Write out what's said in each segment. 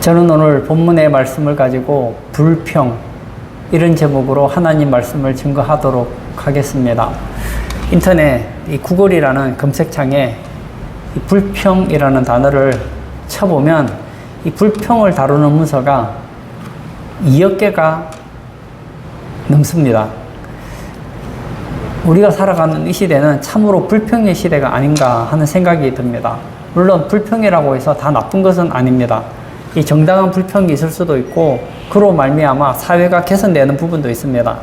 저는 오늘 본문의 말씀을 가지고 불평, 이런 제목으로 하나님 말씀을 증거하도록 하겠습니다. 인터넷 이 구글이라는 검색창에 이 불평이라는 단어를 쳐보면 이 불평을 다루는 문서가 2억 개가 넘습니다. 우리가 살아가는 이 시대는 참으로 불평의 시대가 아닌가 하는 생각이 듭니다. 물론 불평이라고 해서 다 나쁜 것은 아닙니다. 이 정당한 불평이 있을 수도 있고 그로 말미암아 사회가 개선되는 부분도 있습니다.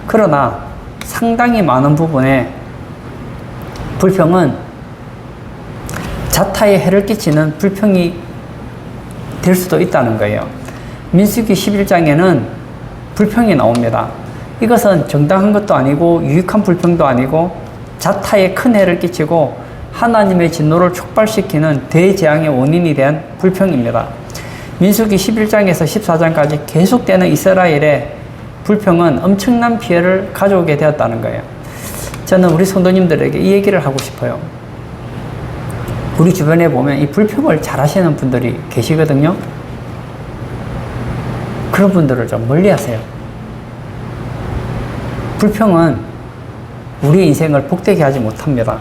그러나 상당히 많은 부분에 불평은 자타에 해를 끼치는 불평이 될 수도 있다는 거예요. 민수기 11장에는 불평이 나옵니다. 이것은 정당한 것도 아니고 유익한 불평도 아니고 자타에 큰 해를 끼치고 하나님의 진노를 촉발시키는 대재앙의 원인이 된 불평입니다. 민수기 11장에서 14장까지 계속되는 이스라엘의 불평은 엄청난 피해를 가져오게 되었다는 거예요. 저는 우리 성도님들에게 이 얘기를 하고 싶어요. 우리 주변에 보면 이 불평을 잘 하시는 분들이 계시거든요. 그런 분들을 좀 멀리 하세요. 불평은 우리 인생을 복되게 하지 못합니다.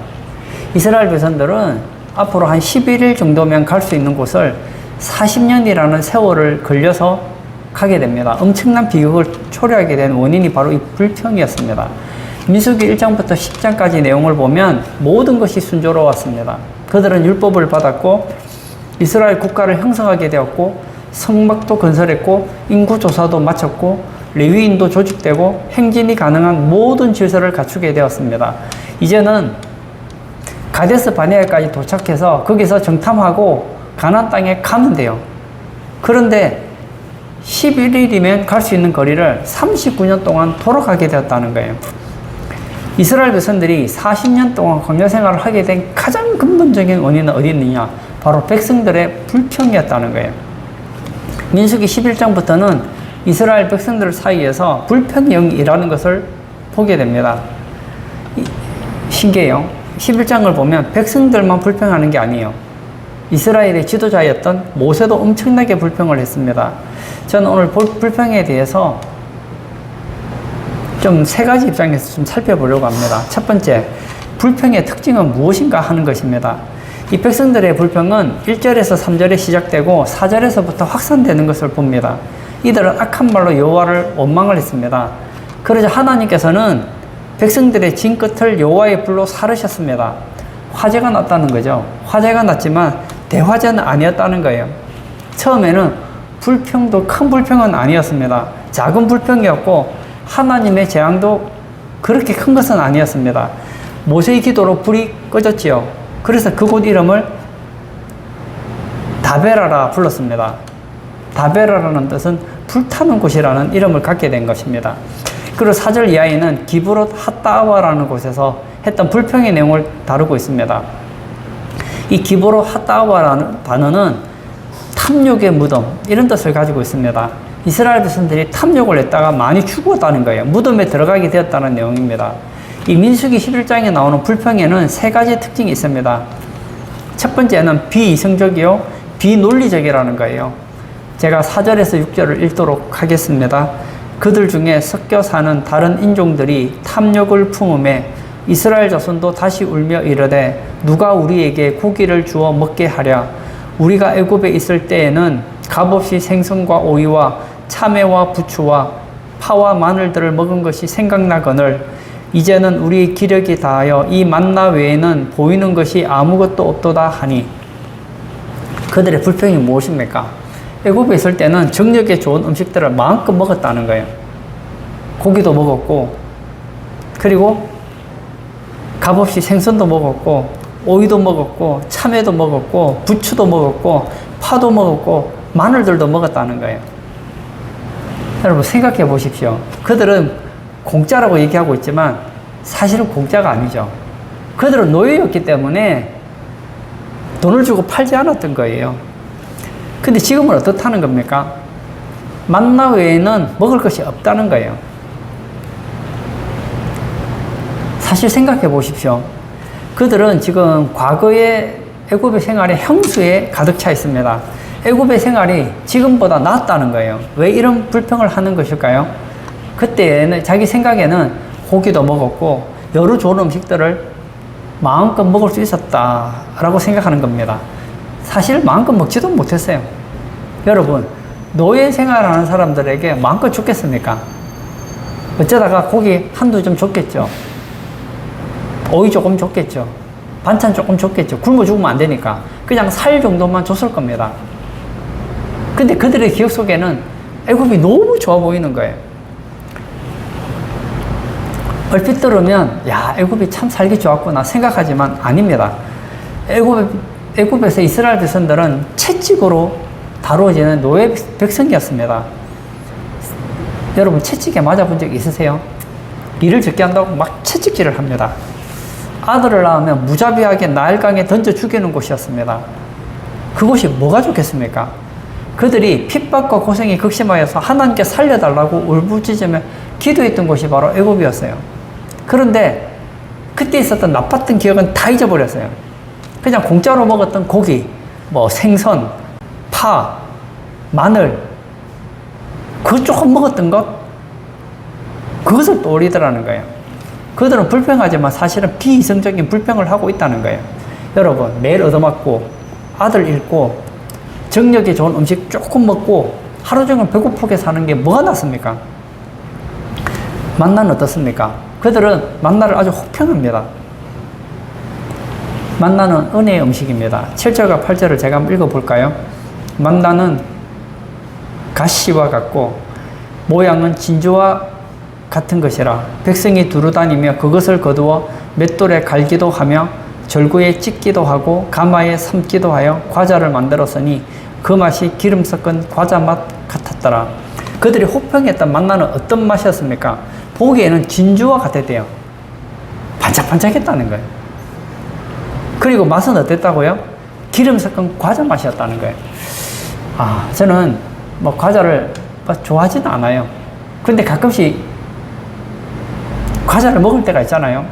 이스라엘 백성들은 앞으로 한 11일 정도면 갈 수 있는 곳을 40년이라는 세월을 걸려서 가게 됩니다. 엄청난 비극을 초래하게 된 원인이 바로 이 불평이었습니다. 민수기 1장부터 10장까지 내용을 보면 모든 것이 순조로웠습니다. 그들은 율법을 받았고 이스라엘 국가를 형성하게 되었고 성막도 건설했고 인구조사도 마쳤고 레위인도 조직되고 행진이 가능한 모든 질서를 갖추게 되었습니다. 이제는 가데스 바네아까지 도착해서 거기서 정탐하고 가나안 땅에 가면 돼요. 그런데 11일이면 갈 수 있는 거리를 39년 동안 돌아가게 되었다는 거예요. 이스라엘 백성들이 40년 동안 광야 생활을 하게 된 가장 근본적인 원인은 어디 있느냐? 바로 백성들의 불평이었다는 거예요. 민수기 11장부터는 이스라엘 백성들 사이에서 불평의 영이 일하는 것을 보게 됩니다. 신기해요. 11장을 보면 백성들만 불평하는 게 아니에요. 이스라엘의 지도자였던 모세도 엄청나게 불평을 했습니다. 저는 오늘 불평에 대해서 좀 세 가지 입장에서 좀 살펴보려고 합니다. 첫 번째, 불평의 특징은 무엇인가 하는 것입니다. 이 백성들의 불평은 1절에서 3절에 시작되고 4절에서부터 확산되는 것을 봅니다. 이들은 악한 말로 여호와를 원망을 했습니다. 그러자 하나님께서는 백성들의 진 끝을 여호와의 불로 사르셨습니다. 화재가 났다는 거죠. 화재가 났지만 대화재는 아니었다는 거예요. 처음에는 불평도 큰 불평은 아니었습니다. 작은 불평이었고 하나님의 재앙도 그렇게 큰 것은 아니었습니다. 모세의 기도로 불이 꺼졌지요. 그래서 그곳 이름을 다베라라 불렀습니다. 다베라라는 뜻은 불타는 곳이라는 이름을 갖게 된 것입니다. 그리고 4절 이하에는 기브롯 핫다와라는 곳에서 했던 불평의 내용을 다루고 있습니다. 이 기브롯 핫다와라는 단어는 탐욕의 무덤, 이런 뜻을 가지고 있습니다. 이스라엘 백성들이 탐욕을 했다가 많이 죽었다는 거예요. 무덤에 들어가게 되었다는 내용입니다. 이 민수기 11장에 나오는 불평에는 세 가지 특징이 있습니다. 첫 번째는 비이성적이요, 비논리적이라는 거예요. 제가 4절에서 6절을 읽도록 하겠습니다. 그들 중에 섞여 사는 다른 인종들이 탐욕을 품음에 이스라엘 자손도 다시 울며 이르되 누가 우리에게 고기를 주어 먹게 하랴. 우리가 애굽에 있을 때에는 값없이 생선과 오이와 참외와 부추와 파와 마늘들을 먹은 것이 생각나거늘 이제는 우리 기력이 다하여 이 만나 외에는 보이는 것이 아무것도 없도다 하니. 그들의 불평이 무엇입니까? 애굽에 있을 때는 정력에 좋은 음식들을 마음껏 먹었다는 거예요. 고기도 먹었고 그리고 값없이 생선도 먹었고 오이도 먹었고 참외도 먹었고 부추도 먹었고 파도 먹었고 마늘들도 먹었다는 거예요. 여러분 생각해 보십시오. 그들은 공짜라고 얘기하고 있지만 사실은 공짜가 아니죠. 그들은 노예였기 때문에 돈을 주고 팔지 않았던 거예요. 근데 지금은 어떻다는 겁니까? 만나 외에는 먹을 것이 없다는 거예요. 사실 생각해 보십시오. 그들은 지금 과거의 애굽의 생활의 향수에 가득 차 있습니다. 애굽의 생활이 지금보다 나았다는 거예요. 왜 이런 불평을 하는 것일까요? 그때는 자기 생각에는 고기도 먹었고 여러 좋은 음식들을 마음껏 먹을 수 있었다라고 생각하는 겁니다. 사실 마음껏 먹지도 못했어요. 여러분, 노예 생활하는 사람들에게 마음껏 줬겠습니까? 어쩌다가 고기 한두 점 줬겠죠. 오이 조금 줬겠죠. 반찬 조금 줬겠죠. 굶어 죽으면 안 되니까. 그냥 살 정도만 줬을 겁니다. 근데 그들의 기억 속에는 애굽이 너무 좋아 보이는 거예요. 얼핏 들으면 야, 애굽이 참 살기 좋았구나 생각하지만 아닙니다. 애굽에서 이스라엘 백성들은 채찍으로 다루어지는 노예 백성이었습니다. 여러분, 채찍에 맞아본 적 있으세요? 일을 적게 한다고 막 채찍질을 합니다. 아들을 낳으면 무자비하게 나일강에 던져 죽이는 곳이었습니다. 그곳이 뭐가 좋겠습니까? 그들이 핍박과 고생이 극심하여서 하나님께 살려달라고 울부짖으며 기도했던 곳이 바로 애굽이었어요. 그런데 그때 있었던 나빴던 기억은 다 잊어버렸어요. 그냥 공짜로 먹었던 고기, 뭐 생선, 파, 마늘, 그 조금 먹었던 것, 그것을 떠올리더라는 거예요. 그들은 불평하지만 사실은 비이성적인 불평을 하고 있다는 거예요. 여러분, 매일 얻어맞고 아들 잃고 정력이 좋은 음식 조금 먹고 하루 종일 배고프게 사는 게 뭐가 낫습니까? 만나는 어떻습니까? 그들은 만나를 아주 혹평합니다. 만나는 은혜의 음식입니다. 7절과 8절을 제가 한번 읽어볼까요? 만나는 가시와 같고 모양은 진주와 같은 것이라 백성이 두루다니며 그것을 거두어 맷돌에 갈기도 하며 절구에 찢기도 하고 가마에 삶기도 하여 과자를 만들었으니 그 맛이 기름 섞은 과자 맛 같았더라. 그들이 혹평했던 만나는 어떤 맛이었습니까? 보기에는 진주와 같았대요. 반짝반짝했다는 거예요. 그리고 맛은 어땠다고요? 기름 섞은 과자 맛이었다는 거예요. 저는 뭐 과자를 좋아하지는 않아요. 근데 가끔씩 과자를 먹을 때가 있잖아요.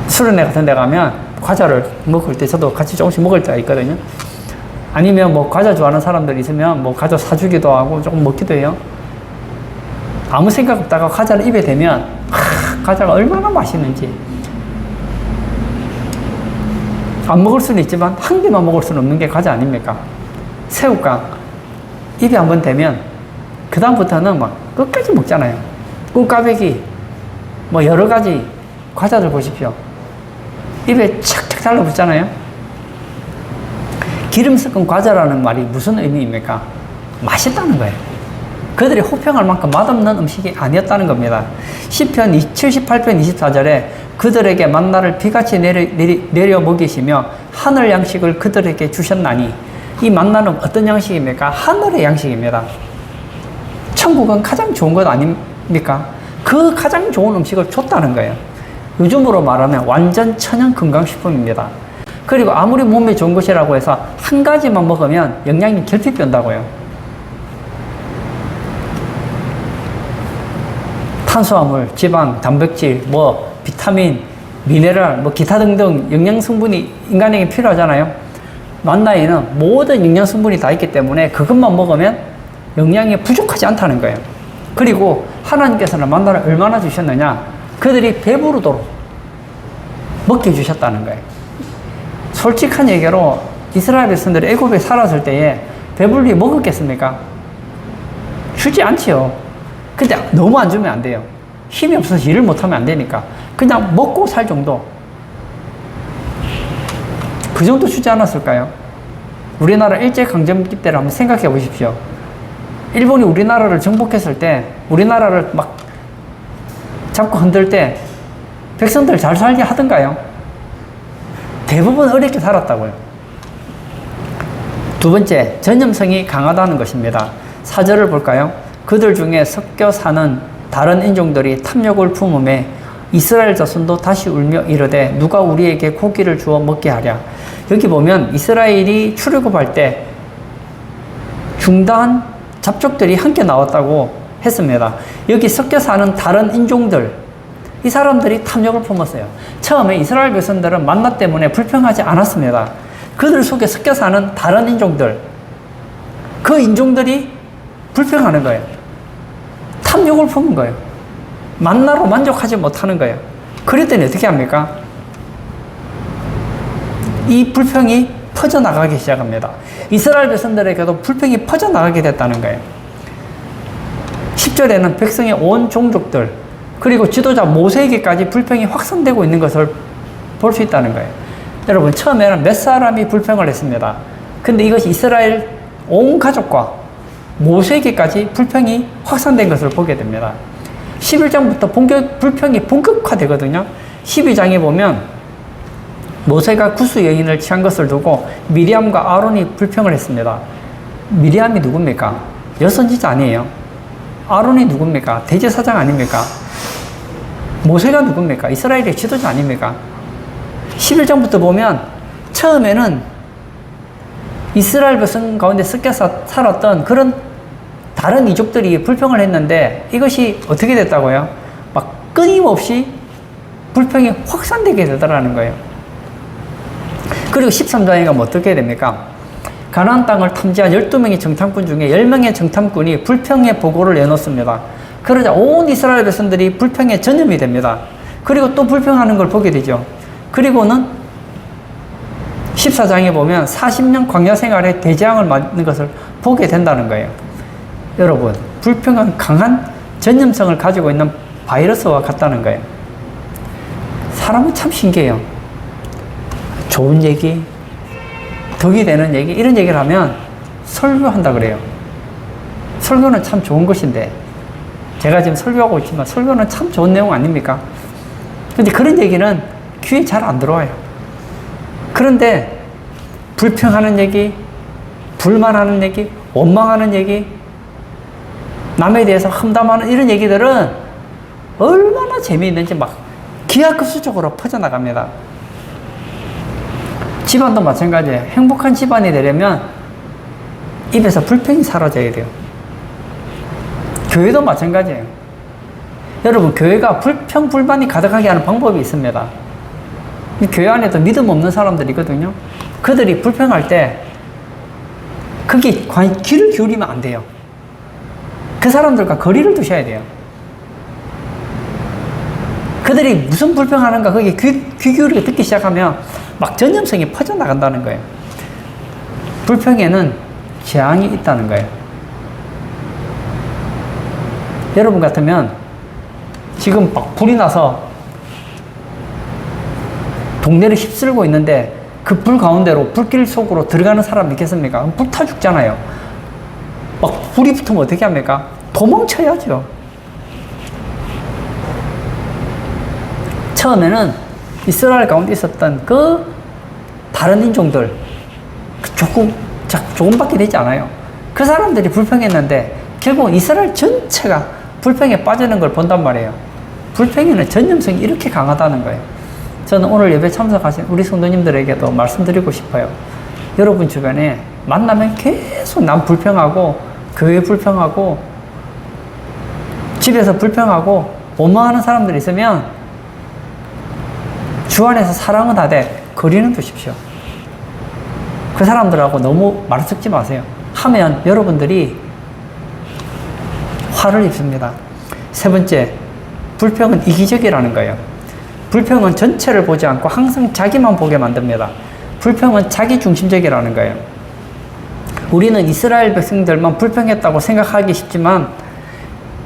수련회 같은 데 가면 과자를 먹을 때 저도 같이 조금씩 먹을 때가 있거든요. 아니면 뭐 과자 좋아하는 사람들 있으면 뭐 과자 사주기도 하고 조금 먹기도 해요. 아무 생각 없다가 과자를 입에 대면 과자가 얼마나 맛있는지. 안 먹을 수는 있지만 한 개만 먹을 수는 없는 게 과자 아닙니까? 새우깡 입에 한번 대면 그 다음부터는 막 끝까지 먹잖아요. 꿀까베기 뭐 여러 가지 과자들 보십시오. 입에 착착 달라붙잖아요. 기름 섞은 과자라는 말이 무슨 의미입니까? 맛있다는 거예요. 그들이 혹평할 만큼 맛없는 음식이 아니었다는 겁니다. 시편 78편 24절에 그들에게 만나를 비같이 내려 먹이시며 하늘 양식을 그들에게 주셨나니, 이 만나는 어떤 양식입니까? 하늘의 양식입니다. 천국은 가장 좋은 것 아닙니까? 그 가장 좋은 음식을 줬다는 거예요. 요즘으로 말하면 완전 천연 건강식품입니다. 그리고 아무리 몸에 좋은 것이라고 해서 한 가지만 먹으면 영양이 결핍 된다고요. 탄수화물, 지방, 단백질, 뭐 비타민, 미네랄, 뭐 기타 등등 영양 성분이 인간에게 필요하잖아요. 만나에는 모든 영양 성분이 다 있기 때문에 그것만 먹으면 영양이 부족하지 않다는 거예요. 그리고 하나님께서는 만나를 얼마나 주셨느냐? 그들이 배부르도록 먹게 주셨다는 거예요. 솔직한 얘기로 이스라엘 백성들이 애굽에 살았을 때에 배불리 먹었겠습니까? 주지 않지요. 근데 너무 안 주면 안 돼요. 힘이 없어서 일을 못하면 안 되니까 그냥 먹고 살 정도, 그 정도 주지 않았을까요? 우리나라 일제강점기 때를 한번 생각해 보십시오. 일본이 우리나라를 정복했을 때, 우리나라를 막 잡고 흔들 때 백성들 잘 살게 하던가요? 대부분 어렵게 살았다고요. 두 번째, 전염성이 강하다는 것입니다. 4절을 볼까요? 그들 중에 섞여 사는 다른 인종들이 탐욕을 품음에 이스라엘 자손도 다시 울며 이르되 누가 우리에게 고기를 주어 먹게 하랴. 여기 보면 이스라엘이 출애굽할 때 중다한 잡족들이 함께 나왔다고 했습니다. 여기 섞여 사는 다른 인종들, 이 사람들이 탐욕을 품었어요. 처음에 이스라엘 백성들은 만나 때문에 불평하지 않았습니다. 그들 속에 섞여 사는 다른 인종들, 그 인종들이 불평하는 거예요. 탐욕을 품은 거예요. 만나로 만족하지 못하는 거예요. 그랬더니 어떻게 합니까? 이 불평이 퍼져나가기 시작합니다. 이스라엘 백성들에게도 불평이 퍼져나가게 됐다는 거예요. 10절에는 백성의 온 종족들, 그리고 지도자 모세에게까지 불평이 확산되고 있는 것을 볼 수 있다는 거예요. 여러분, 처음에는 몇 사람이 불평을 했습니다. 근데 이것이 이스라엘 온 가족과 모세에게까지 불평이 확산된 것을 보게 됩니다. 11장부터 불평이 본격화되거든요. 12장에 보면 모세가 구스 여인을 취한 것을 두고 미리암과 아론이 불평을 했습니다. 미리암이 누굽니까? 여선지자 아니에요. 아론이 누굽니까? 대제사장 아닙니까? 모세가 누굽니까? 이스라엘의 지도자 아닙니까? 11장부터 보면 처음에는 이스라엘 백성 가운데 섞여 살았던 그런 다른 이족들이 불평을 했는데 이것이 어떻게 됐다고요? 막 끊임없이 불평이 확산되게 되더라는 거예요. 그리고 13장에 가면 어떻게 됩니까? 가나안 땅을 탐지한 12명의 정탐꾼 중에 10명의 정탐꾼이 불평의 보고를 내놓습니다. 그러자 온 이스라엘 백성들이 불평에 전염이 됩니다. 그리고 또 불평하는 걸 보게 되죠. 그리고는 14장에 보면 40년 광야 생활에 대재앙을 맞는 것을 보게 된다는 거예요. 여러분, 불평은 강한 전염성을 가지고 있는 바이러스와 같다는 거예요. 사람은 참 신기해요. 좋은 얘기, 덕이 되는 얘기, 이런 얘기를 하면 설교한다 그래요. 설교는 참 좋은 것인데, 제가 지금 설교하고 있지만 설교는 참 좋은 내용 아닙니까? 근데 그런 얘기는 귀에 잘 안 들어와요. 그런데 불평하는 얘기, 불만하는 얘기, 원망하는 얘기, 남에 대해서 험담하는 이런 얘기들은 얼마나 재미있는지 막 기하급수적으로 퍼져나갑니다. 집안도 마찬가지예요. 행복한 집안이 되려면 입에서 불평이 사라져야 돼요. 교회도 마찬가지예요. 여러분, 교회가 불평, 불만이 가득하게 하는 방법이 있습니다. 교회 안에도 믿음 없는 사람들이 있거든요. 그들이 불평할 때 거기에 귀를 기울이면 안 돼요. 그 사람들과 거리를 두셔야 돼요. 그들이 무슨 불평하는가 거기에 귀 기울이게 듣기 시작하면 막 전염성이 퍼져나간다는 거예요. 불평에는 재앙이 있다는 거예요. 여러분 같으면 지금 막 불이 나서 동네를 휩쓸고 있는데 그 불 가운데로 불길 속으로 들어가는 사람 있겠습니까? 불타 죽잖아요. 막 불이 붙으면 어떻게 합니까? 도망쳐야죠. 처음에는 이스라엘 가운데 있었던 그 다른 인종들 조금밖에 되지 않아요. 그 사람들이 불평했는데 결국 이스라엘 전체가 불평에 빠지는 걸 본단 말이에요. 불평에는 전염성이 이렇게 강하다는 거예요. 저는 오늘 예배 참석하신 우리 성도님들에게도 말씀드리고 싶어요. 여러분 주변에 만나면 계속 남 불평하고 교회 불평하고 집에서 불평하고 원망하는 사람들이 있으면 주 안에서 사랑은 하되 거리는 두십시오. 그 사람들하고 너무 말 섞지 마세요. 하면 여러분들이 화를 입습니다. 세 번째, 불평은 이기적이라는 거예요. 불평은 전체를 보지 않고 항상 자기만 보게 만듭니다. 불평은 자기 중심적이라는 거예요. 우리는 이스라엘 백성들만 불평했다고 생각하기 쉽지만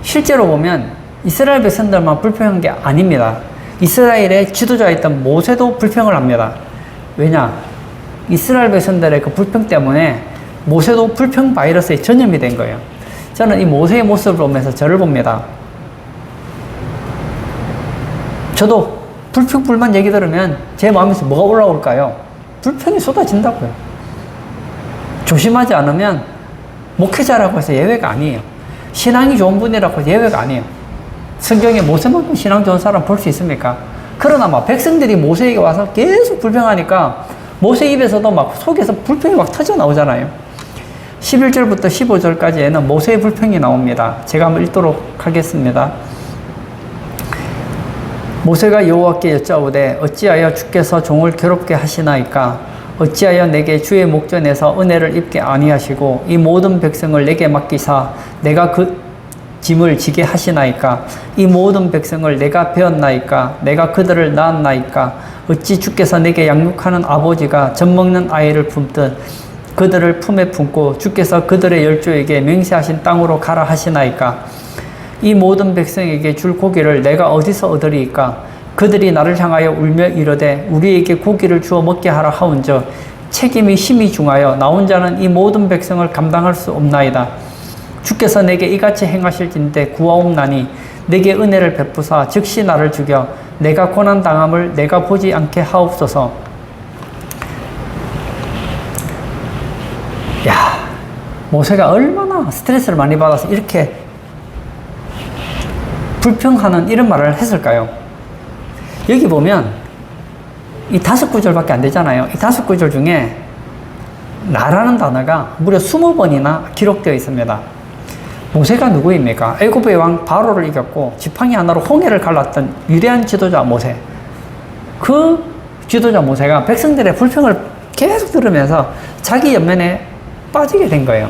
실제로 보면 이스라엘 백성들만 불평한 게 아닙니다. 이스라엘의 지도자였던 모세도 불평을 합니다. 왜냐? 이스라엘 백성들의 그 불평 때문에 모세도 불평 바이러스에 전염이 된 거예요. 저는 이 모세의 모습을 보면서 저를 봅니다. 저도 불평, 불만 얘기 들으면 제 마음에서 뭐가 올라올까요? 불평이 쏟아진다고요. 조심하지 않으면 목회자라고 해서 예외가 아니에요. 신앙이 좋은 분이라고 해서 예외가 아니에요. 성경에 모세만큼 신앙 좋은 사람 볼 수 있습니까? 그러나 막 백성들이 모세에게 와서 계속 불평하니까 모세 입에서도 막 속에서 불평이 막 터져 나오잖아요. 11절부터 15절까지에는 모세의 불평이 나옵니다. 제가 한번 읽도록 하겠습니다. 모세가 여호와께 여짜오되 어찌하여 주께서 종을 괴롭게 하시나이까? 어찌하여 내게 주의 목전에서 은혜를 입게 아니하시고 이 모든 백성을 내게 맡기사 내가 그 짐을 지게 하시나이까? 이 모든 백성을 내가 배웠나이까? 내가 그들을 낳았나이까? 어찌 주께서 내게 양육하는 아버지가 젖먹는 아이를 품듯 그들을 품에 품고 주께서 그들의 열조에게 맹세하신 땅으로 가라 하시나이까? 이 모든 백성에게 줄 고기를 내가 어디서 얻으리이까? 그들이 나를 향하여 울며 이르되 우리에게 고기를 주어 먹게 하라 하온즉 책임이 심히 중하여 나 혼자는 이 모든 백성을 감당할 수 없나이다. 주께서 내게 이같이 행하실진대 구하옵나니 내게 은혜를 베푸사 즉시 나를 죽여 내가 고난당함을 내가 보지 않게 하옵소서. 야, 모세가 얼마나 스트레스를 많이 받아서 이렇게 불평하는 이런 말을 했을까요? 여기 보면 이 5구절밖에 안 되잖아요. 이 5구절 중에 나라는 단어가 무려 20번이나 기록되어 있습니다. 모세가 누구입니까? 애굽의 왕 바로를 이겼고 지팡이 하나로 홍해를 갈랐던 위대한 지도자 모세. 그 지도자 모세가 백성들의 불평을 계속 들으면서 자기 연면에 빠지게 된 거예요.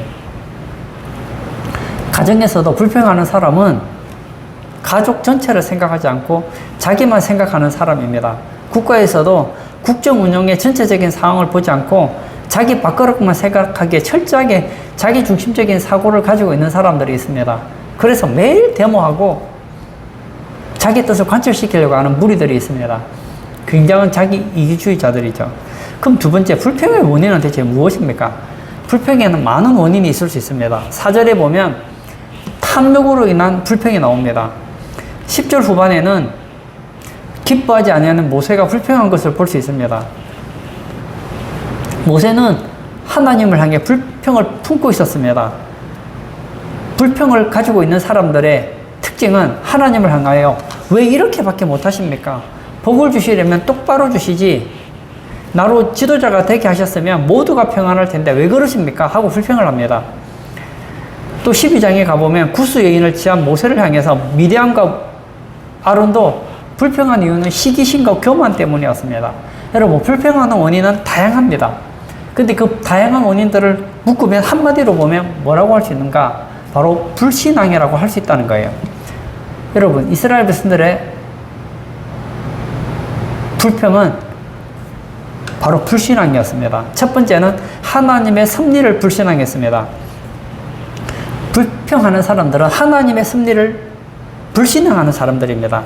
가정에서도 불평하는 사람은 가족 전체를 생각하지 않고 자기만 생각하는 사람입니다. 국가에서도 국정 운영의 전체적인 상황을 보지 않고 자기 밥그릇만 생각하기에 철저하게 자기 중심적인 사고를 가지고 있는 사람들이 있습니다. 그래서 매일 데모하고 자기 뜻을 관철시키려고 하는 무리들이 있습니다. 굉장한 자기 이기주의자들이죠. 그럼 두 번째, 불평의 원인은 대체 무엇입니까? 불평에는 많은 원인이 있을 수 있습니다. 4절에 보면 탐욕으로 인한 불평이 나옵니다. 10절 후반에는 기뻐하지 아니하는 모세가 불평한 것을 볼 수 있습니다. 모세는 하나님을 향해 불평을 품고 있었습니다. 불평을 가지고 있는 사람들의 특징은 하나님을 향하여 왜 이렇게밖에 못하십니까? 복을 주시려면 똑바로 주시지, 나로 지도자가 되게 하셨으면 모두가 평안할 텐데 왜 그러십니까? 하고 불평을 합니다. 또 12장에 가보면 구스 여인을 취한 모세를 향해서 미디안과 아론도 불평한 이유는 시기심과 교만 때문이었습니다. 여러분, 불평하는 원인은 다양합니다. 근데 그 다양한 원인들을 묶으면 한마디로 보면 뭐라고 할 수 있는가? 바로 불신앙이라고 할 수 있다는 거예요. 여러분, 이스라엘 백성들의 불평은 바로 불신앙이었습니다. 첫 번째는 하나님의 섭리를 불신앙했습니다. 불평하는 사람들은 하나님의 섭리를 불신앙하는 사람들입니다.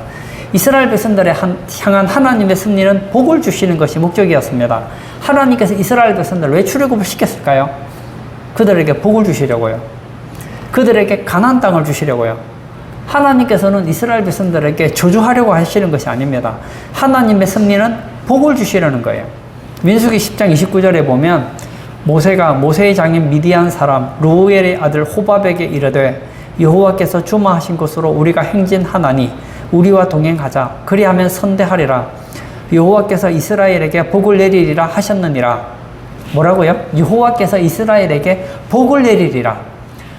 이스라엘 백성들의 향한 하나님의 섭리는 복을 주시는 것이 목적이었습니다. 하나님께서 이스라엘 백성들을 왜 출애굽을 시켰을까요? 그들에게 복을 주시려고요. 그들에게 가나안 땅을 주시려고요. 하나님께서는 이스라엘 백성들에게 저주하려고 하시는 것이 아닙니다. 하나님의 섭리는 복을 주시려는 거예요. 민수기 10장 29절에 보면 모세가 모세의 장인 미디안 사람 루엘의 아들 호밥에게 이르되 여호와께서 주마하신 곳으로 우리가 행진하나니 우리와 동행하자. 그리하면 선대하리라. 여호와께서 이스라엘에게 복을 내리리라 하셨느니라. 뭐라고요? 여호와께서 이스라엘에게 복을 내리리라.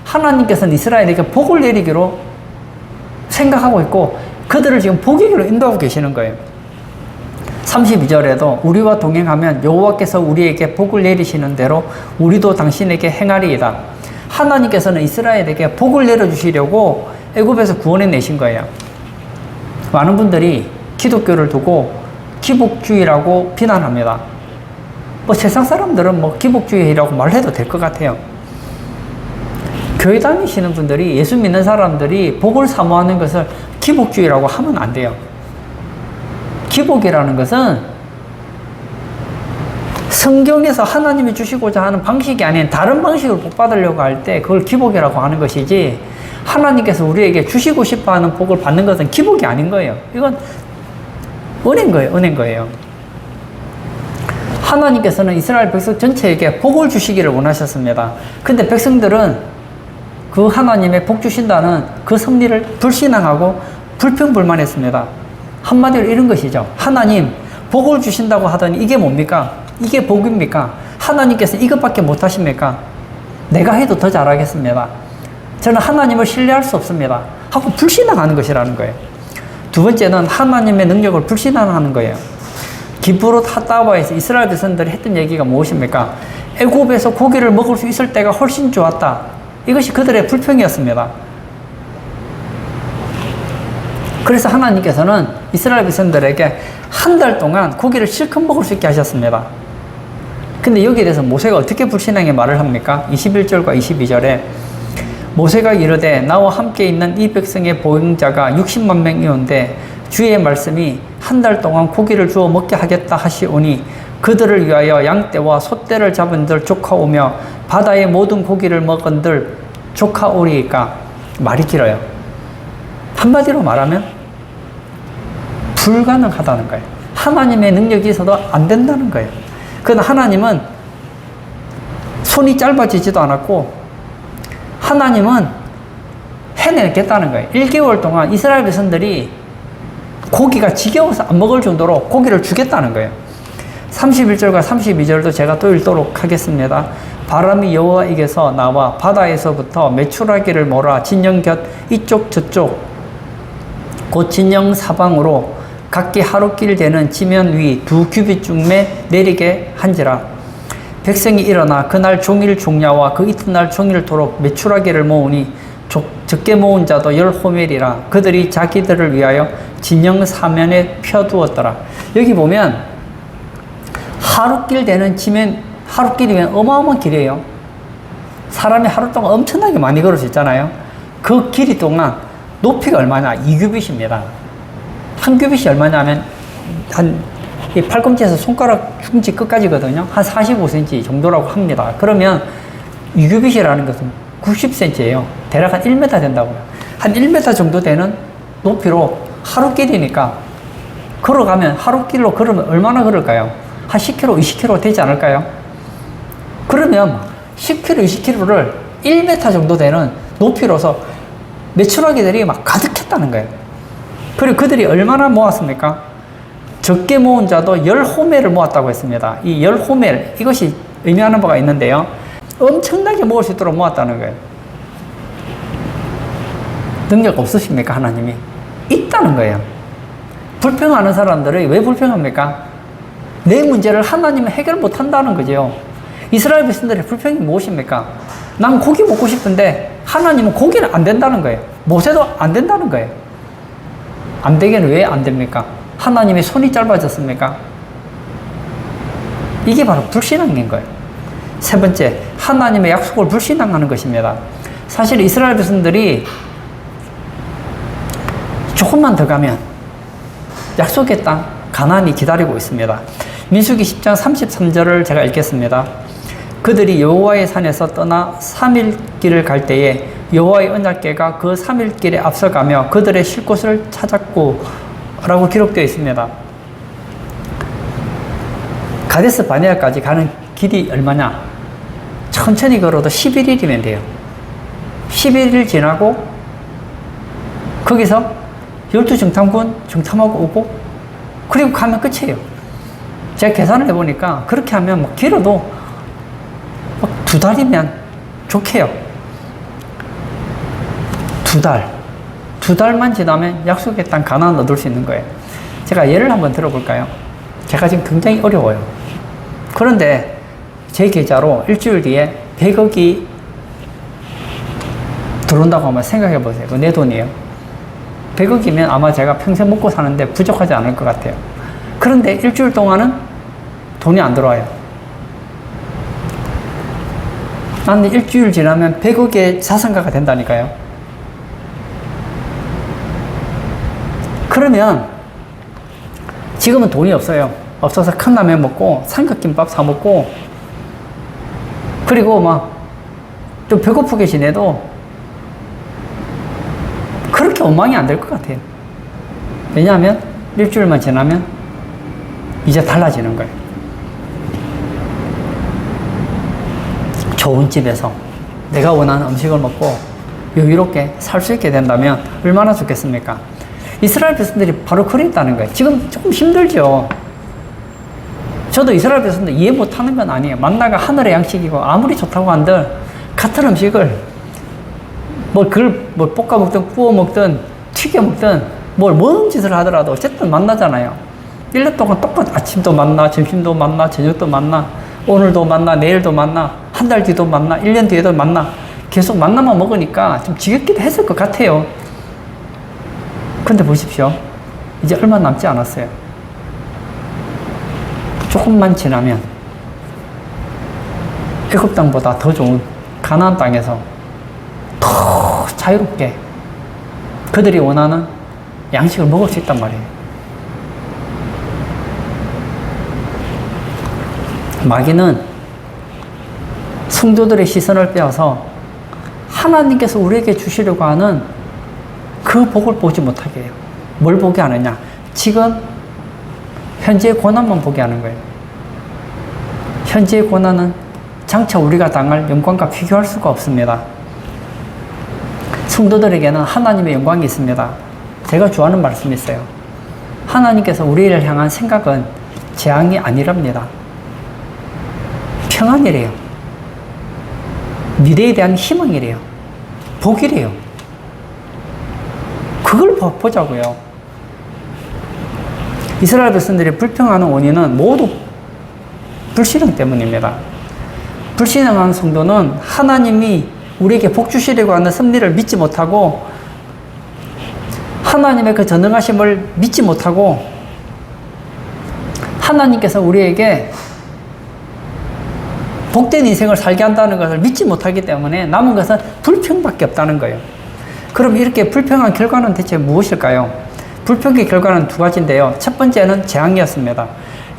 하나님께서는 이스라엘에게 복을 내리기로 생각하고 있고 그들을 지금 복의 길로 인도하고 계시는 거예요. 32절에도 우리와 동행하면 여호와께서 우리에게 복을 내리시는 대로 우리도 당신에게 행하리이다. 하나님께서는 이스라엘에게 복을 내려주시려고 애굽에서 구원해 내신 거예요. 많은 분들이 기독교를 두고 기복주의라고 비난합니다. 세상 사람들은 기복주의라고 말해도 될 것 같아요. 교회 다니시는 분들이, 예수 믿는 사람들이 복을 사모하는 것을 기복주의라고 하면 안 돼요. 기복이라는 것은 성경에서 하나님이 주시고자 하는 방식이 아닌 다른 방식으로 복 받으려고 할 때 그걸 기복이라고 하는 것이지, 하나님께서 우리에게 주시고 싶어 하는 복을 받는 것은 기복이 아닌 거예요. 이건 은혜인 거예요. 은혜인 거예요. 하나님께서는 이스라엘 백성 전체에게 복을 주시기를 원하셨습니다. 근데 백성들은 그 하나님의 복 주신다는 그 섭리를 불신앙하고 불평불만했습니다. 한마디로 이런 것이죠. 하나님, 복을 주신다고 하더니 이게 뭡니까? 이게 복입니까? 하나님께서 이것밖에 못하십니까? 내가 해도 더 잘하겠습니다. 저는 하나님을 신뢰할 수 없습니다. 하고 불신앙하는 것이라는 거예요. 두 번째는 하나님의 능력을 불신앙하는 거예요. 기브롯 핫다와에서 이스라엘 백성들이 했던 얘기가 무엇입니까? 애굽에서 고기를 먹을 수 있을 때가 훨씬 좋았다. 이것이 그들의 불평이었습니다. 그래서 하나님께서는 이스라엘 백성들에게 한 달 동안 고기를 실컷 먹을 수 있게 하셨습니다. 근데 여기에 대해서 모세가 어떻게 불신앙의 말을 합니까? 21절과 22절에 모세가 이르되 나와 함께 있는 이 백성의 보행자가 60만 명이온데 주의 말씀이 한 달 동안 고기를 주어 먹게 하겠다 하시오니 그들을 위하여 양떼와 소떼를 잡은들 족하오며 바다의 모든 고기를 먹은들 족하오리이까. 말이 길어요. 한마디로 말하면 불가능하다는 거예요. 하나님의 능력이 있어도 안 된다는 거예요. 그러나 하나님은 손이 짧아지지도 않았고 하나님은 해내겠다는 거예요. 1개월 동안 이스라엘 백성들이 고기가 지겨워서 안 먹을 정도로 고기를 주겠다는 거예요. 31절과 32절도 제가 또 읽도록 하겠습니다. 바람이 여호와에게서 나와 바다에서부터 메추라기를 몰아 진영 곁 이쪽 저쪽 곧 진영 사방으로 각기 하루길 되는 지면 위 2규빗쯤에 내리게 한지라. 백성이 일어나 그날 종일 종야와 그 이튿날 종일토록 메추라기를 모으니 적게 모은 자도 10호멜이라. 그들이 자기들을 위하여 진영 사면에 펴두었더라. 여기 보면 하루길 되는 지면, 하루길이면 어마어마한 길이에요. 사람이 하루 동안 엄청나게 많이 걸을 수 있잖아요. 그 길이 동안 높이가 얼마냐? 2규빗입니다. 한 규빗이 얼마냐면 이 팔꿈치에서 손가락 중지 끝까지거든요. 한 45cm 정도라고 합니다. 그러면 2규빗이라는 것은 90cm예요. 대략 한 1m 된다고요. 한 1m 정도 되는 높이로 하루길이니까 걸어가면 하루길로 걸으면 얼마나 걸을까요? 한 10km, 20km 되지 않을까요? 그러면 10km, 20km를 1m 정도 되는 높이로서 메추라기들이 막 가득했다는 거예요. 그리고 그들이 얼마나 모았습니까? 적게 모은 자도 10호멜을 모았다고 했습니다. 이 10호멜, 이것이 의미하는 바가 있는데요. 엄청나게 모을 수 있도록 모았다는 거예요. 능력 없으십니까? 하나님이? 있다는 거예요. 불평하는 사람들이 왜 불평합니까? 내 문제를 하나님은 해결 못 한다는 거죠. 이스라엘 백성들의 불평이 무엇입니까? 난 고기 먹고 싶은데 하나님은 고기는 안 된다는 거예요. 모세도 안 된다는 거예요. 안 되기는 왜 안 됩니까? 하나님의 손이 짧아졌습니까? 이게 바로 불신앙인 거예요. 세 번째, 하나님의 약속을 불신앙하는 것입니다. 사실 이스라엘 백성들이 조금만 더 가면 약속의 땅 가나안이 기다리고 있습니다. 민수기 10장 33절을 제가 읽겠습니다. 그들이 여호와의 산에서 떠나 3일 길을 갈 때에 여호와의 언약궤가 그 3일 길에 앞서가며 그들의 쉴 곳을 찾았고 라고 기록되어 있습니다. 가데스 바네아까지 가는 길이 얼마냐? 천천히 걸어도 11일이면 돼요. 11일 지나고 거기서 12정탐군 정탐하고 오고 그리고 가면 끝이에요. 제가 계산을 해보니까 그렇게 하면 뭐 길어도 2달이면 좋게요. 2달. 2달만 지나면 약속의 땅 가나안 얻을 수 있는 거예요. 제가 예를 한번 들어볼까요? 제가 지금 굉장히 어려워요. 그런데 제 계좌로 일주일 뒤에 100억이 들어온다고 한번 생각해 보세요. 내 돈이에요. 100억이면 아마 제가 평생 먹고 사는데 부족하지 않을 것 같아요. 그런데 일주일 동안은 돈이 안 들어와요. 나는 일주일 지나면 100억의 자산가가 된다니까요. 그러면 지금은 돈이 없어요. 없어서 컵라면 먹고 삼각김밥 사 먹고 그리고 막 좀 배고프게 지내도 그렇게 원망이 안 될 것 같아요. 왜냐하면 일주일만 지나면 이제 달라지는 거예요. 좋은 집에서 내가 원하는 음식을 먹고 여유롭게 살 수 있게 된다면 얼마나 좋겠습니까? 이스라엘 백성들이 바로 그랬다는 거예요. 지금 조금 힘들죠. 저도 이스라엘 백성들 이해 못하는 건 아니에요. 만나가 하늘의 양식이고 아무리 좋다고 한들 같은 음식을 그걸 볶아 먹든 구워 먹든 튀겨 먹든 뭔 짓을 하더라도 어쨌든 만나잖아요. 1년 동안 아침도 만나, 점심도 만나, 저녁도 만나, 오늘도 만나, 내일도 만나, 한 달 뒤도 만나, 1년 뒤에도 만나. 계속 만나만 먹으니까 좀 지겹기도 했을 것 같아요. 근데 보십시오. 이제 얼마 남지 않았어요. 조금만 지나면 애굽 땅보다 더 좋은 가나안 땅에서 더 자유롭게 그들이 원하는 양식을 먹을 수 있단 말이에요. 마귀는 성도들의 시선을 빼앗아 하나님께서 우리에게 주시려고 하는 그 복을 보지 못하게 해요. 뭘 보게 하느냐? 지금 현재의 고난만 보게 하는 거예요. 현재의 고난은 장차 우리가 당할 영광과 비교할 수가 없습니다. 성도들에게는 하나님의 영광이 있습니다. 제가 좋아하는 말씀이 있어요. 하나님께서 우리를 향한 생각은 재앙이 아니랍니다. 평안이래요. 미래에 대한 희망이래요. 복이래요. 그걸 보자고요. 이스라엘 백성들이 불평하는 원인은 모두 불신앙 때문입니다. 불신앙한 성도는 하나님이 우리에게 복 주시려고 하는 섭리를 믿지 못하고 하나님의 그 전능하심을 믿지 못하고 하나님께서 우리에게 복된 인생을 살게 한다는 것을 믿지 못하기 때문에 남은 것은 불평밖에 없다는 거예요. 그럼 이렇게 불평한 결과는 대체 무엇일까요? 불평의 결과는 두 가지인데요. 첫 번째는 재앙이었습니다.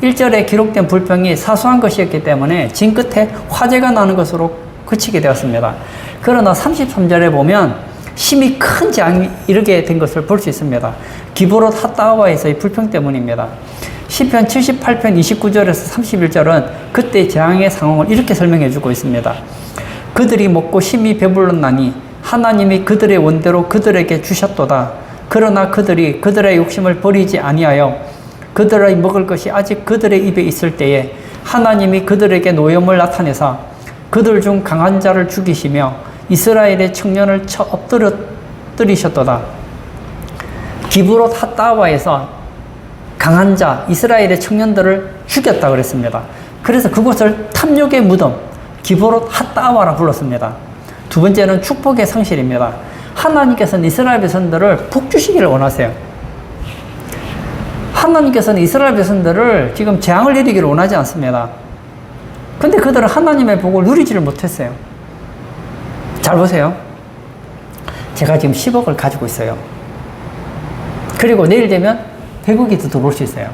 1절에 기록된 불평이 사소한 것이었기 때문에 진 끝에 화재가 나는 것으로 그치게 되었습니다. 그러나 33절에 보면 심히 큰 재앙이 이르게 된 것을 볼 수 있습니다. 기브롯 핫다와에서의 불평 때문입니다. 시편 78편 29절에서 31절은 그때 재앙의 상황을 이렇게 설명해 주고 있습니다. 그들이 먹고 심히 배불렀나니 하나님이 그들의 원대로 그들에게 주셨도다. 그러나 그들이 그들의 욕심을 버리지 아니하여 그들의 먹을 것이 아직 그들의 입에 있을 때에 하나님이 그들에게 노염을 나타내사 그들 중 강한 자를 죽이시며 이스라엘의 청년을 쳐 엎드리셨도다. 기브롯 핫다와에서 강한 자, 이스라엘의 청년들을 죽였다 그랬습니다. 그래서 그곳을 탐욕의 무덤, 기브롯 핫다와라 불렀습니다. 두 번째는 축복의 상실입니다. 하나님께서는 이스라엘 백성들을 복 주시기를 원하세요. 하나님께서는 이스라엘 백성들을 지금 재앙을 내리기를 원하지 않습니다. 근데 그들은 하나님의 복을 누리지를 못했어요. 잘 보세요. 제가 지금 10억을 가지고 있어요. 그리고 내일 되면 100억이 더 들어올 수 있어요.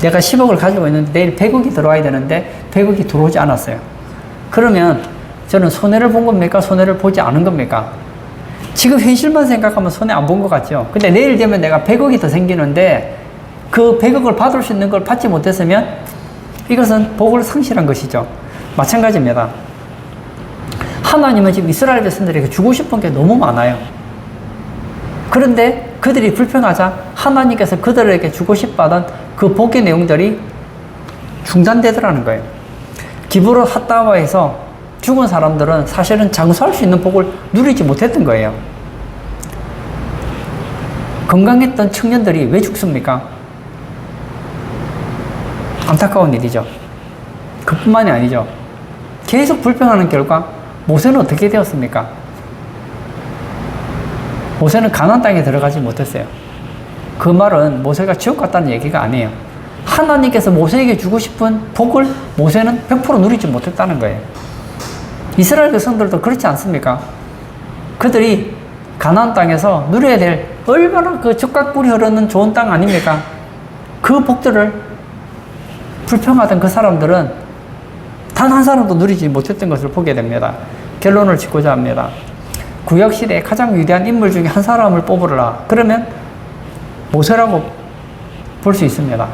내가 10억을 가지고 있는데 내일 100억이 들어와야 되는데 100억이 들어오지 않았어요. 그러면 저는 손해를 본 겁니까? 손해를 보지 않은 겁니까? 지금 현실만 생각하면 손해 안 본 것 같죠? 근데 내일 되면 내가 100억이 더 생기는데 그 100억을 받을 수 있는 걸 받지 못했으면 이것은 복을 상실한 것이죠. 마찬가지입니다. 하나님은 지금 이스라엘 백성들에게 주고 싶은 게 너무 많아요. 그런데 그들이 불평하자 하나님께서 그들에게 주고 싶어하던 그 복의 내용들이 중단되더라는 거예요. 기브롯 핫다와에서 죽은 사람들은 사실은 장수할 수 있는 복을 누리지 못했던 거예요. 건강했던 청년들이 왜 죽습니까? 안타까운 일이죠. 그뿐만이 아니죠. 계속 불평하는 결과 모세는 어떻게 되었습니까? 모세는 가나안 땅에 들어가지 못했어요. 그 말은 모세가 지옥 갔다는 얘기가 아니에요. 하나님께서 모세에게 주고 싶은 복을 모세는 100% 누리지 못했다는 거예요. 이스라엘 백성들도 그렇지 않습니까? 그들이 가나안 땅에서 누려야 될 얼마나 그 젖과 꿀이 흐르는 좋은 땅 아닙니까? 그 복들을 불평하던 그 사람들은 단 한 사람도 누리지 못했던 것을 보게 됩니다. 결론을 짓고자 합니다. 구약시대의 가장 위대한 인물 중에 한 사람을 뽑으라. 그러면 모세라고 볼 수 있습니다.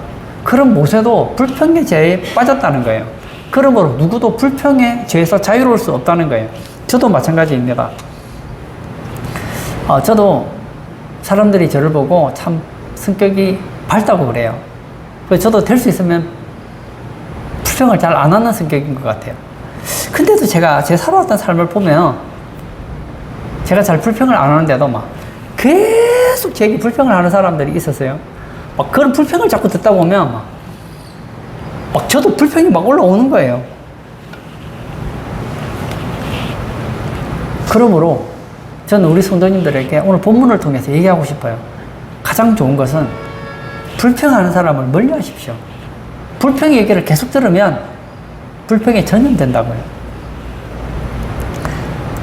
그럼 모세도 불평의 죄에 빠졌다는 거예요. 그러므로 누구도 불평의 죄에서 자유로울 수 없다는 거예요. 저도 마찬가지입니다. 저도 사람들이 저를 보고 참 성격이 밝다고 그래요. 그래서 저도 될 수 있으면 불평을 잘 안 하는 성격인 것 같아요. 근데도 제가 제 살아왔던 삶을 보면 제가 잘 불평을 안 하는데도 막 계속 제게 불평을 하는 사람들이 있었어요. 막 그런 불평을 자꾸 듣다 보면 막 저도 불평이 막 올라오는 거예요. 그러므로 저는 우리 성도님들에게 오늘 본문을 통해서 얘기하고 싶어요. 가장 좋은 것은 불평하는 사람을 멀리 하십시오. 불평 얘기를 계속 들으면 불평에 전염된다고요.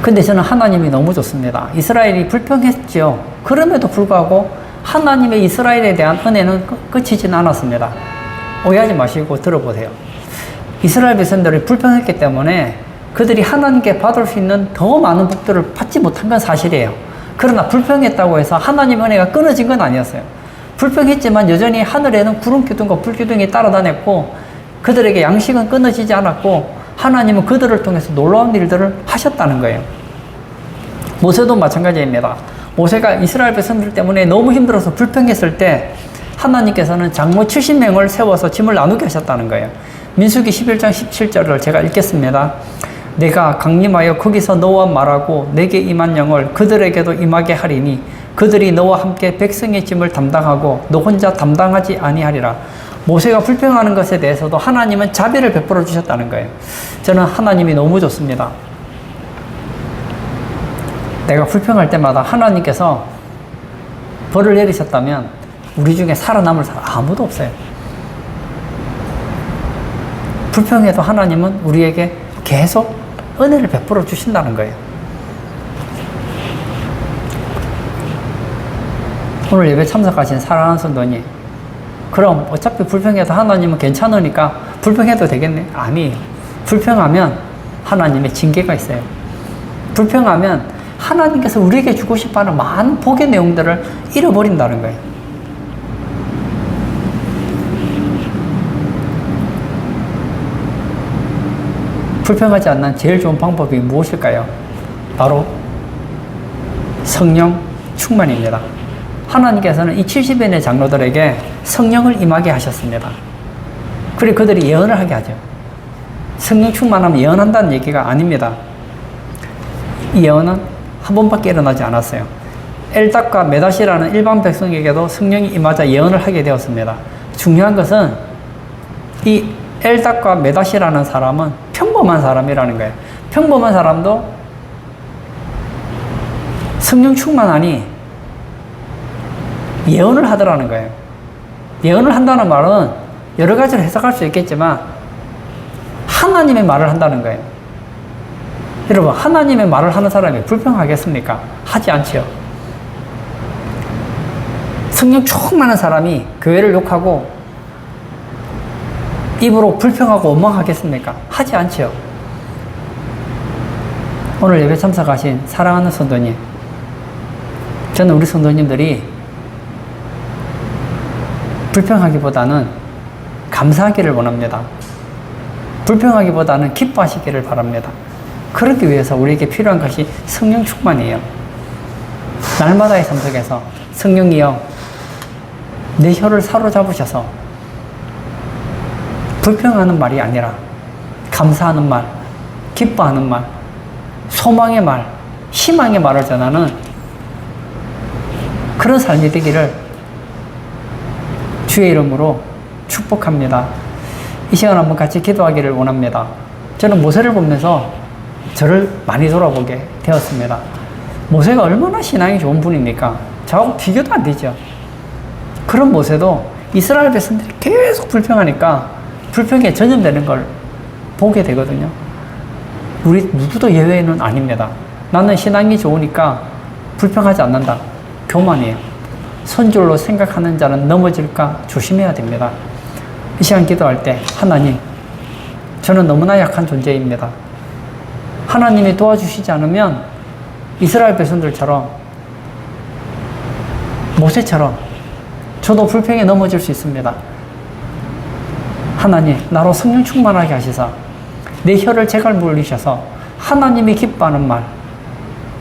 근데 저는 하나님이 너무 좋습니다. 이스라엘이 불평했죠. 그럼에도 불구하고 하나님의 이스라엘에 대한 은혜는 끝이진 않았습니다. 오해하지 마시고 들어보세요. 이스라엘 백성들이 불평했기 때문에 그들이 하나님께 받을 수 있는 더 많은 복들을 받지 못한 건 사실이에요. 그러나 불평했다고 해서 하나님 은혜가 끊어진 건 아니었어요. 불평했지만 여전히 하늘에는 구름기둥과 불기둥이 따라다녔고 그들에게 양식은 끊어지지 않았고 하나님은 그들을 통해서 놀라운 일들을 하셨다는 거예요. 모세도 마찬가지입니다. 모세가 이스라엘 백성들 때문에 너무 힘들어서 불평했을 때 하나님께서는 장로 70명을 세워서 짐을 나누게 하셨다는 거예요. 민수기 11장 17절을 제가 읽겠습니다. 내가 강림하여 거기서 너와 말하고 내게 임한 영을 그들에게도 임하게 하리니 그들이 너와 함께 백성의 짐을 담당하고 너 혼자 담당하지 아니하리라. 모세가 불평하는 것에 대해서도 하나님은 자비를 베풀어 주셨다는 거예요. 저는 하나님이 너무 좋습니다. 내가 불평할 때마다 하나님께서 벌을 내리셨다면 우리 중에 살아남을 사람 아무도 없어요. 불평해도 하나님은 우리에게 계속 은혜를 베풀어 주신다는 거예요. 오늘 예배 참석하신 사랑하는 성도님, 그럼 어차피 불평해도 하나님은 괜찮으니까 불평해도 되겠네? 아니에요. 불평하면 하나님의 징계가 있어요. 불평하면 하나님께서 우리에게 주고 싶어하는 많은 복의 내용들을 잃어버린다는 거예요. 불평하지 않는 제일 좋은 방법이 무엇일까요? 바로 성령 충만입니다. 하나님께서는 이 70인의 장로들에게 성령을 임하게 하셨습니다. 그리고 그들이 예언을 하게 하죠. 성령 충만하면 예언한다는 얘기가 아닙니다. 이 예언은 한 번밖에 일어나지 않았어요. 엘닥과 메다시라는 일반 백성에게도 성령이 임하자 예언을 하게 되었습니다. 중요한 것은 이 엘닥과 메다시라는 사람은 평범한 사람이라는 거예요. 평범한 사람도 성령 충만하니 예언을 하더라는 거예요. 예언을 한다는 말은 여러 가지로 해석할 수 있겠지만 하나님의 말을 한다는 거예요. 여러분, 하나님의 말을 하는 사람이 불평하겠습니까? 하지 않죠. 성령 충만한 사람이 교회를 욕하고 입으로 불평하고 원망하겠습니까? 하지 않죠. 오늘 예배 참석하신 사랑하는 성도님, 저는 우리 성도님들이 불평하기보다는 감사하기를 원합니다. 불평하기보다는 기뻐하시기를 바랍니다. 그러기 위해서 우리에게 필요한 것이 성령 충만이에요. 날마다의 삶 속에서 성령이여 내 혀를 사로잡으셔서 불평하는 말이 아니라 감사하는 말, 기뻐하는 말, 소망의 말, 희망의 말을 전하는 그런 삶이 되기를 주의 이름으로 축복합니다. 이 시간 한번 같이 기도하기를 원합니다. 저는 모세를 보면서 저를 많이 돌아보게 되었습니다. 모세가 얼마나 신앙이 좋은 분입니까? 저하고 비교도 안 되죠. 그런 모세도 이스라엘 백성들이 계속 불평하니까 불평에 전염되는 걸 보게 되거든요. 우리 누구도 예외는 아닙니다. 나는 신앙이 좋으니까 불평하지 않는다. 교만이에요. 선줄로 생각하는 자는 넘어질까 조심해야 됩니다. 이 시간 기도할 때 하나님, 저는 너무나 약한 존재입니다. 하나님이 도와주시지 않으면 이스라엘 백성들처럼 모세처럼 저도 불평에 넘어질 수 있습니다. 하나님, 나로 성령 충만하게 하시사 내 혀를 제갈 물리셔서 하나님이 기뻐하는 말,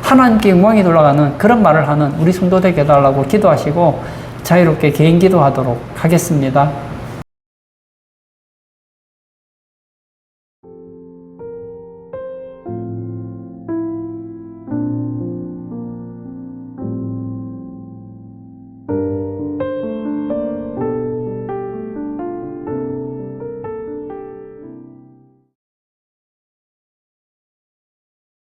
하나님께 영광이 돌아가는 그런 말을 하는 우리 성도 되게 해달라고 기도하시고 자유롭게 개인 기도하도록 하겠습니다.